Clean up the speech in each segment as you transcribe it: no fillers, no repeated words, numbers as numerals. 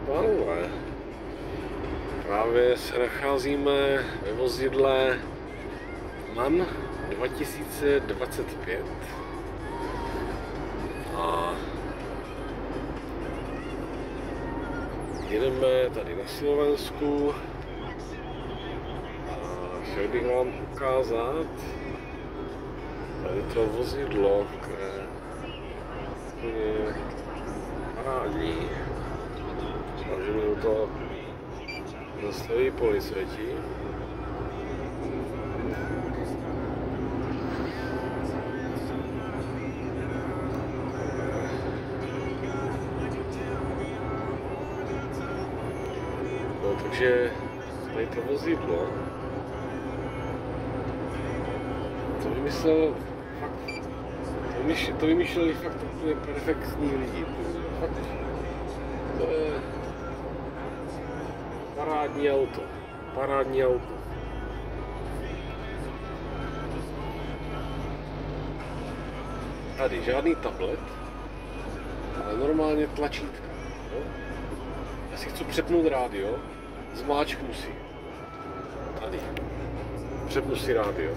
Pánové, právě se nacházíme ve vozidle MAN 2025 a jedeme tady na Slovensku a chtěl bych vám ukázat tady to vozidlo, které je parádní. Takže to zastaví policajti. No, takže tady to vozidlo to vymyslel fakt, to vymýšleli fakt úplně perfektní lidi. Fakt, to je parádní auto. Parádní auto. Tady žádný tablet, ale normálně tlačítka. Jo? Já si chci přepnout rádio, zmáčknu si. Tady. Přepnu si rádio.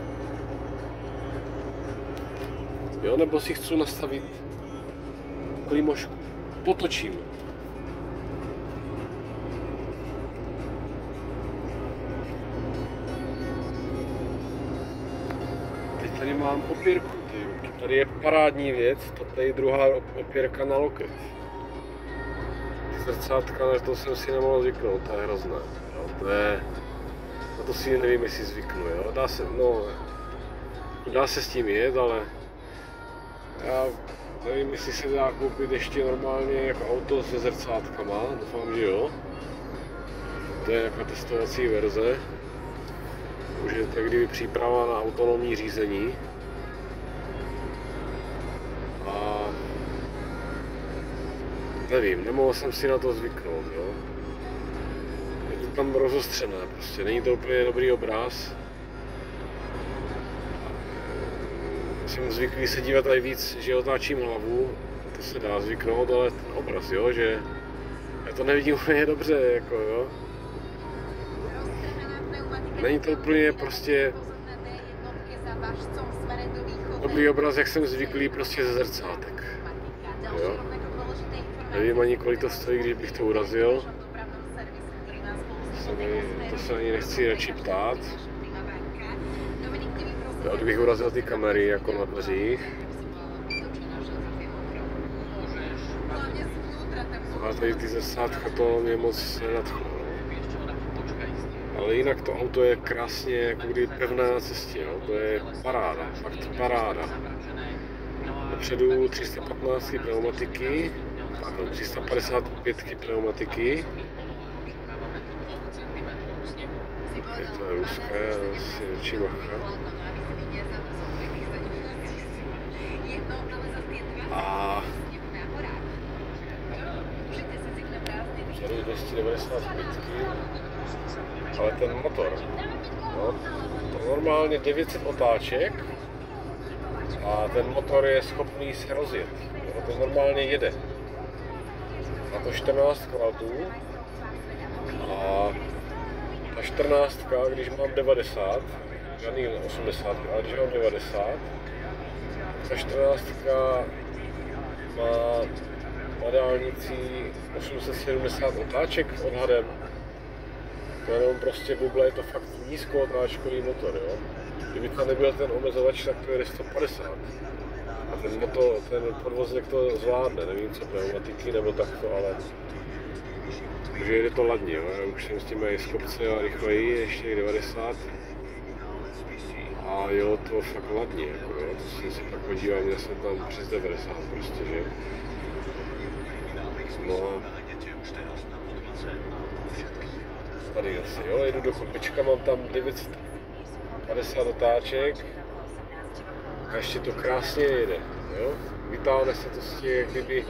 Jo, nebo si chci nastavit klimošku. Potočím. Teď tady mám opěrku. Tady je parádní věc, tady je druhá opěrka na loket. Zrcátka, na to jsem si nemohl zvyknout, to je hrozné. Jo, na to si nevím, jestli zvyknu. Jo. Dá se s tím jet, ale já nevím, jestli se dá koupit ještě normálně jako auto se zrcátkama, doufám, že jo. To je jako testovací verze. Už je to kdyby příprava na autonomní řízení. A nevím, nemohl jsem si na to zvyknout, jo. Je to tam rozostřené prostě, není to úplně dobrý obraz. Jsem zvyklý se dívat tady víc, že otáčím hlavu, to se dá zvyknout, ale ten obraz, jo, že já to nevidím úplně dobře, jako jo. Není to úplně prostě dobrý obraz, jak jsem zvyklý prostě ze zrcátek, jo. Nevím ani kolik to stojí, když bych to urazil. To se ani nechci radši ptát. Kdybych urazil ty kamery jako na dveřích. A tady ty zrcátka to mě moc nenadchlo. Ale jinak to auto je krásně jako kdy pevné na cestě, jo. To je paráda, fakt paráda. Dopředu 315 pneumatiky, pardon, 355 pneumatiky. Je to ruské, asi větší macha. A tady 295, ale ten motor, no, to normálně 900 otáček a ten motor je schopný se rozjet, no, to normálně jede. Na to 14 kvadrů a ta 14, když mám 90, žádný 80, ale když mám 90, ta 14 má na dálnici 870 otáček odhadem. To jenom prostě Google, je to fakt nízkootáčkový motor, jo. Kdyby tam nebyl ten omezovač, tak to jede 150. A ten podvozek to zvládne, nevím co pneumatiky nebo takto, ale už jede to ladně, jo. Já už jsem s tím mají z kopce a rychleji, ještě 90. A jo, to fakt ladně, jako jo. To jsem si pak podíval, měl jsem tam přes 90 prostě, že. No. Tady asi, jo, jedu do Kopečka, mám tam 950 otáček a ještě to krásně jede, jo. Vytáhne se to z těch, kdyby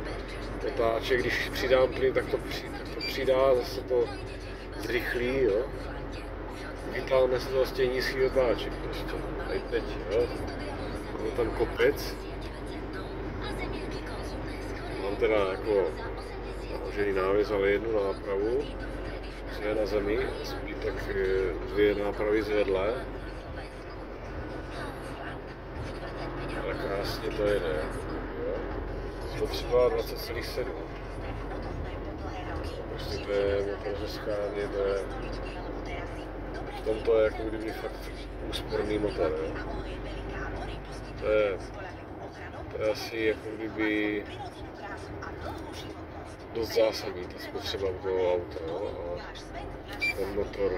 otáček, když přidám plyn, tak to přidá, zase to zrychlí, jo. Vytáhne se to z těch nízkých otáček, prostě, tady teď, jo. Mám tam kopec. Mám teda jako otevřený návěs, ale jednu nápravu, co je na zemi, zbytek dvě nápravy zvedlé. Ale krásně to jede. Spotřeba 20,7. Prostě to je motor ze Scania, to je... V tomto je jako kdyby fakt úsporný motor, jo. To je asi jako kdyby dost zásadní ta spotřeba toho auta, jo. A ten motor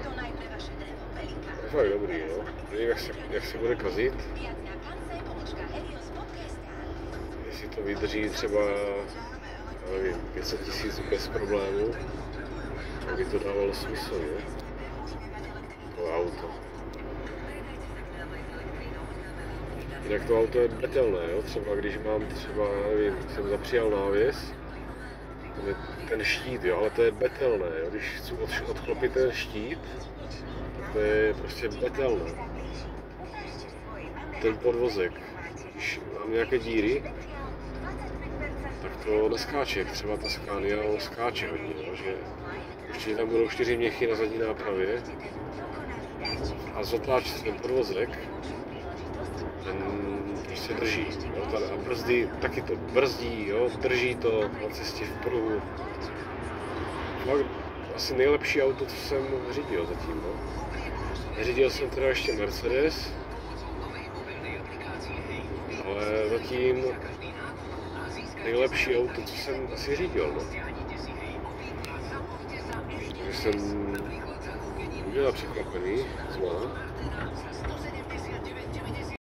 je fakt dobrý, jo. Nevím, jak se bude kazit. Jestli to vydrží třeba, nevím, 500 000 bez problémů, aby to dávalo smysl, jo. To auto. Jinak to auto je betelné, jo? Třeba když mám nevím, jsem zapřijal návěs, ten štít, jo, ale to je betelné, jo? Když chci odchlopit ten štít, tak to je prostě betelné. Ten podvozek, když mám nějaké díry, tak to neskáče, jak třeba ta Scania skáče hodně, jo? Že určitě tam budou 4 měchy na zadní nápravě a zotáčí ten podvozek, ten prostě drží, jo, a brzdy, taky to brzdí, jo, drží to na cestě v pruhu. Fakt asi nejlepší auto, co jsem řídil zatím, no. Neřídil jsem teda ještě Mercedes, ale zatím nejlepší auto, co jsem asi řídil, no. Takže jsem udělal překvapený, zvolám.